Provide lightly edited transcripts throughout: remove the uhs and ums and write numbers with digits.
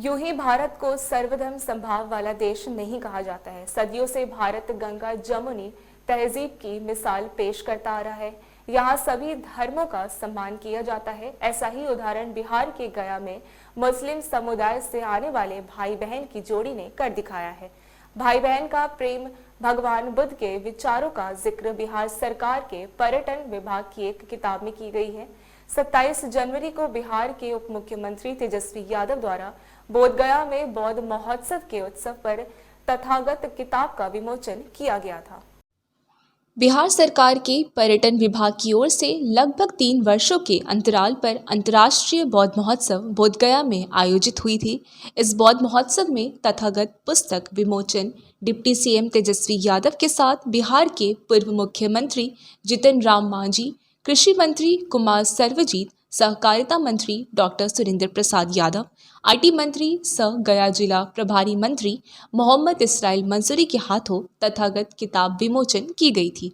यूं ही भारत को सर्वधर्म संभाव वाला देश नहीं कहा जाता है। सदियों से भारत गंगा जमुनी तहजीब की मिसाल पेश करता आ रहा है। यहाँ सभी धर्मों का सम्मान किया जाता है। ऐसा ही उदाहरण बिहार के गया में मुस्लिम समुदाय से आने वाले भाई बहन की जोड़ी ने कर दिखाया है। भाई बहन का प्रेम, भगवान बुद्ध के विचारों का जिक्र बिहार सरकार के पर्यटन विभाग की एक किताब में की गई है। 27 जनवरी को बिहार के उप मुख्यमंत्री तेजस्वी यादव द्वारा बोधगया में बौद्ध महोत्सव के उत्सव पर तथागत किताब का विमोचन किया गया था। बिहार सरकार के पर्यटन विभाग की ओर से लगभग 3 वर्षों के अंतराल पर अंतर्राष्ट्रीय बौद्ध महोत्सव बोधगया में आयोजित हुई थी। इस बौद्ध महोत्सव में तथागत पुस्तक विमोचन डिप्टी सीएम तेजस्वी यादव के साथ बिहार के पूर्व मुख्यमंत्री जितन राम मांझी, कृषि मंत्री कुमार सर्वजीत, सहकारिता मंत्री डॉक्टर सुरेंद्र प्रसाद यादव, आईटी मंत्री सह गया जिला प्रभारी मंत्री मोहम्मद इसराइल मंसूरी के हाथों तथागत किताब विमोचन की गई थी।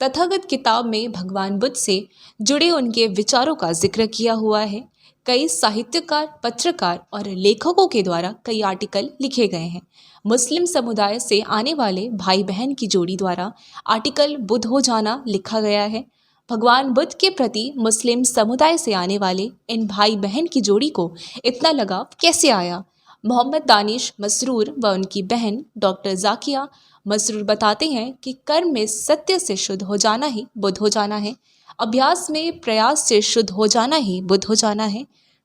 तथागत किताब में भगवान बुद्ध से जुड़े उनके विचारों का जिक्र किया हुआ है। कई साहित्यकार, पत्रकार और लेखकों के द्वारा कई आर्टिकल लिखे गए हैं। मुस्लिम समुदाय से आने वाले भाई बहन की जोड़ी द्वारा आर्टिकल बुद्ध हो जाना लिखा गया है। भगवान बुद्ध के प्रति मुस्लिम समुदाय से आने वाले इन भाई बहन की जोड़ी को इतना लगाव कैसे आया? मोहम्मद दानिश मसरूर व उनकी बहन डॉक्टर जाकिया मसरूर बताते हैं कि कर्म में सत्य से शुद्ध हो जाना ही बुद्ध हो जाना है। अभ्यास में प्रयास से शुद्ध हो जाना ही बुद्ध हो जाना है।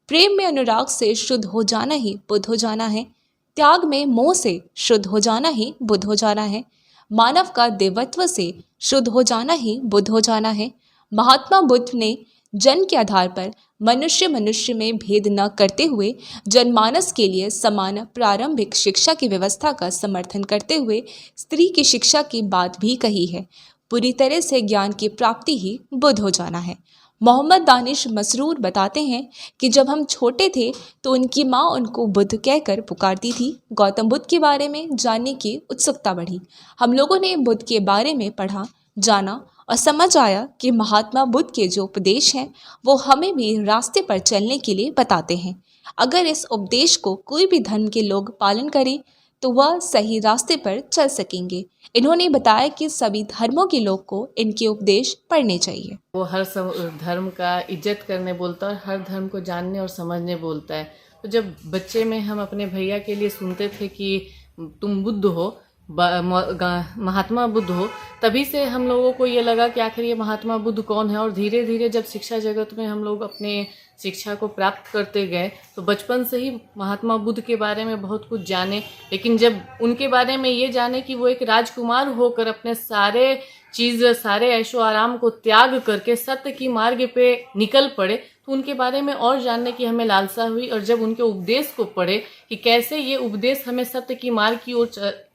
प्रेम में अनुराग से शुद्ध हो जाना ही बुद्ध हो जाना है। त्याग में मोह से शुद्ध हो जाना ही बुद्ध हो जाना है। मानव का देवत्व से शुद्ध हो जाना ही बुद्ध हो जाना है। महात्मा बुद्ध ने जन्म के आधार पर मनुष्य में भेद न करते हुए जनमानस के लिए समान प्रारंभिक शिक्षा की व्यवस्था का समर्थन करते हुए स्त्री की शिक्षा की बात भी कही है। पूरी तरह से ज्ञान की प्राप्ति ही बुद्ध हो जाना है। मोहम्मद दानिश मसरूर बताते हैं कि जब हम छोटे थे तो उनकी माँ उनको बुद्ध कहकर पुकारती थी। गौतम बुद्ध के बारे में जानने की उत्सुकता बढ़ी। हम लोगों ने बुद्ध के बारे में पढ़ा, जाना और समझ आया कि महात्मा बुद्ध के जो उपदेश हैं वो हमें भी रास्ते पर चलने के लिए बताते हैं। अगर इस उपदेश को कोई भी धर्म के लोग पालन करें तो वह सही रास्ते पर चल सकेंगे। इन्होंने बताया कि सभी धर्मों के लोग को इनके उपदेश पढ़ने चाहिए। वो हर धर्म का इज्जत करने बोलता है और हर धर्म को जानने और समझने बोलता है। तो जब बच्चे में हम अपने भैया के लिए सुनते थे कि तुम बुद्ध हो, महात्मा बुद्ध हो, तभी से हम लोगों को ये लगा कि आखिर ये महात्मा बुद्ध कौन है। और धीरे धीरे जब शिक्षा जगत में हम लोग अपने शिक्षा को प्राप्त करते गए तो बचपन से ही महात्मा बुद्ध के बारे में बहुत कुछ जाने। लेकिन जब उनके बारे में ये जाने कि वो एक राजकुमार होकर अपने सारे ऐशो आराम को त्याग करके सत्य की मार्ग पे निकल पड़े, तो उनके बारे में और जानने की हमें लालसा हुई। और जब उनके उपदेश को पढ़े कि कैसे ये उपदेश हमें सत्य की मार्ग की ओर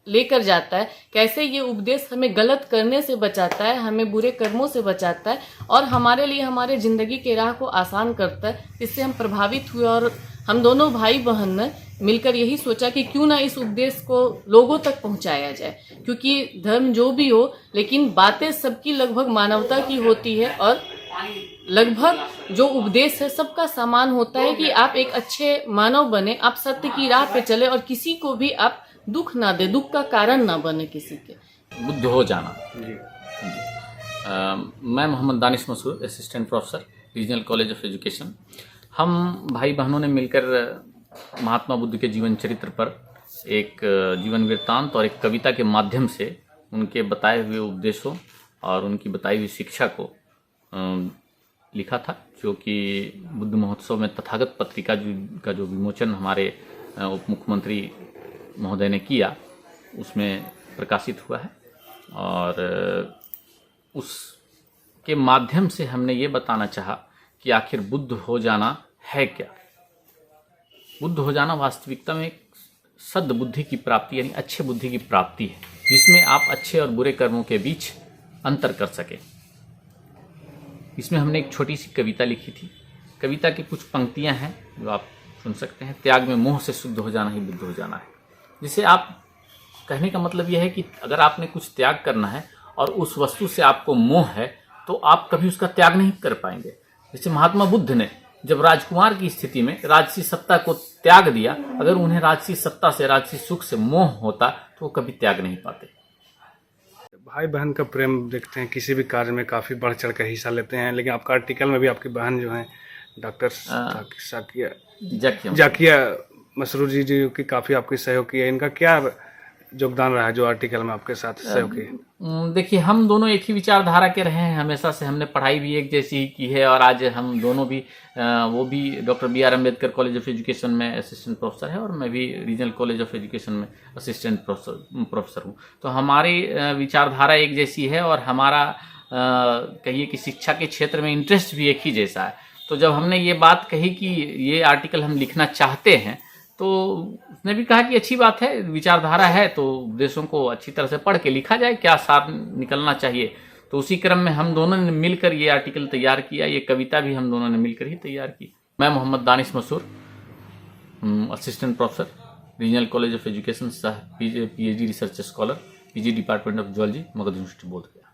लेकर जाता है, कैसे ये उपदेश हमें गलत करने से बचाता है, हमें बुरे कर्मों से बचाता है और हमारे लिए हमारे ज़िंदगी के राह को आसान करता है, इससे हम प्रभावित हुए। और हम दोनों भाई बहन ने मिलकर यही सोचा कि क्यों ना इस उपदेश को लोगों तक पहुंचाया जाए। क्योंकि धर्म जो भी हो, लेकिन बातें सबकी लगभग मानवता की होती है और लगभग जो उपदेश है सबका समान होता है कि आप एक अच्छे मानव बने, आप सत्य की राह पे चले और किसी को भी आप दुख ना दे, दुख का कारण ना बने किसी के। बुद्ध हो जाना। मैं Mohammad Danish Masoor, assistant professor, regional college of education. हम भाई बहनों ने मिलकर महात्मा बुद्ध के जीवन चरित्र पर एक जीवन वृत्तांत और एक कविता के माध्यम से उनके बताए हुए उपदेशों और उनकी बताई हुई शिक्षा को लिखा था, जो कि बुद्ध महोत्सव में तथागत पत्रिका का जो विमोचन हमारे उप मुख्यमंत्री महोदय ने किया उसमें प्रकाशित हुआ है। और उसके माध्यम से हमने ये बताना चाहा कि आखिर बुद्ध हो जाना है क्या। बुद्ध हो जाना वास्तविकता में एक सद्बुद्धि की प्राप्ति यानी अच्छे बुद्धि की प्राप्ति है, जिसमें आप अच्छे और बुरे कर्मों के बीच अंतर कर सकें। इसमें हमने एक छोटी सी कविता लिखी थी। कविता की कुछ पंक्तियां हैं जो आप सुन सकते हैं। त्याग में मोह से शुद्ध हो जाना ही बुद्ध हो जाना है। जिसे आप कहने का मतलब यह है कि अगर आपने कुछ त्याग करना है और उस वस्तु से आपको मोह है तो आप कभी उसका त्याग नहीं कर पाएंगे। जैसे महात्मा बुद्ध ने जब राजकुमार की स्थिति में राजसी सत्ता को त्याग दिया, अगर उन्हें राजसी सत्ता से, राजसी सुख से मोह होता तो वो कभी त्याग नहीं पाते। भाई बहन का प्रेम देखते हैं, किसी भी कार्य में काफ़ी बढ़ चढ़ कर हिस्सा लेते हैं, लेकिन आपका आर्टिकल में भी आपकी बहन जो है डॉक्टर जाकिया मसरूर जी जो कि काफ़ी आपकी सहयोग की है, इनका क्या योगदान रहा है जो आर्टिकल में आपके साथ सहयोग की? देखिए, हम दोनों एक ही विचारधारा के रहे हैं, हमेशा से हमने पढ़ाई भी एक जैसी ही की है, और आज हम दोनों भी वो भी doctor B R Ambedkar college of education में असिस्टेंट प्रोफेसर है और मैं भी रीजनल कॉलेज ऑफ एजुकेशन में असिस्टेंट प्रोफेसर हूँ। तो हमारी विचारधारा एक जैसी है और हमारा कहिए कि शिक्षा के क्षेत्र में इंटरेस्ट भी एक ही जैसा है। तो जब हमने ये बात कही कि ये आर्टिकल हम लिखना चाहते हैं, तो उसने भी कहा कि अच्छी बात है, विचारधारा है तो उपदेशों को अच्छी तरह से पढ़ के लिखा जाए, क्या सार निकलना चाहिए। तो उसी क्रम में हम दोनों ने मिलकर ये आर्टिकल तैयार किया, ये कविता भी हम दोनों ने मिलकर ही तैयार की। मैं Mohammad Danish Masoor, assistant professor, regional college of education, सह PhD research scholar, PG department of zoology, Magadh university Bodhgaya.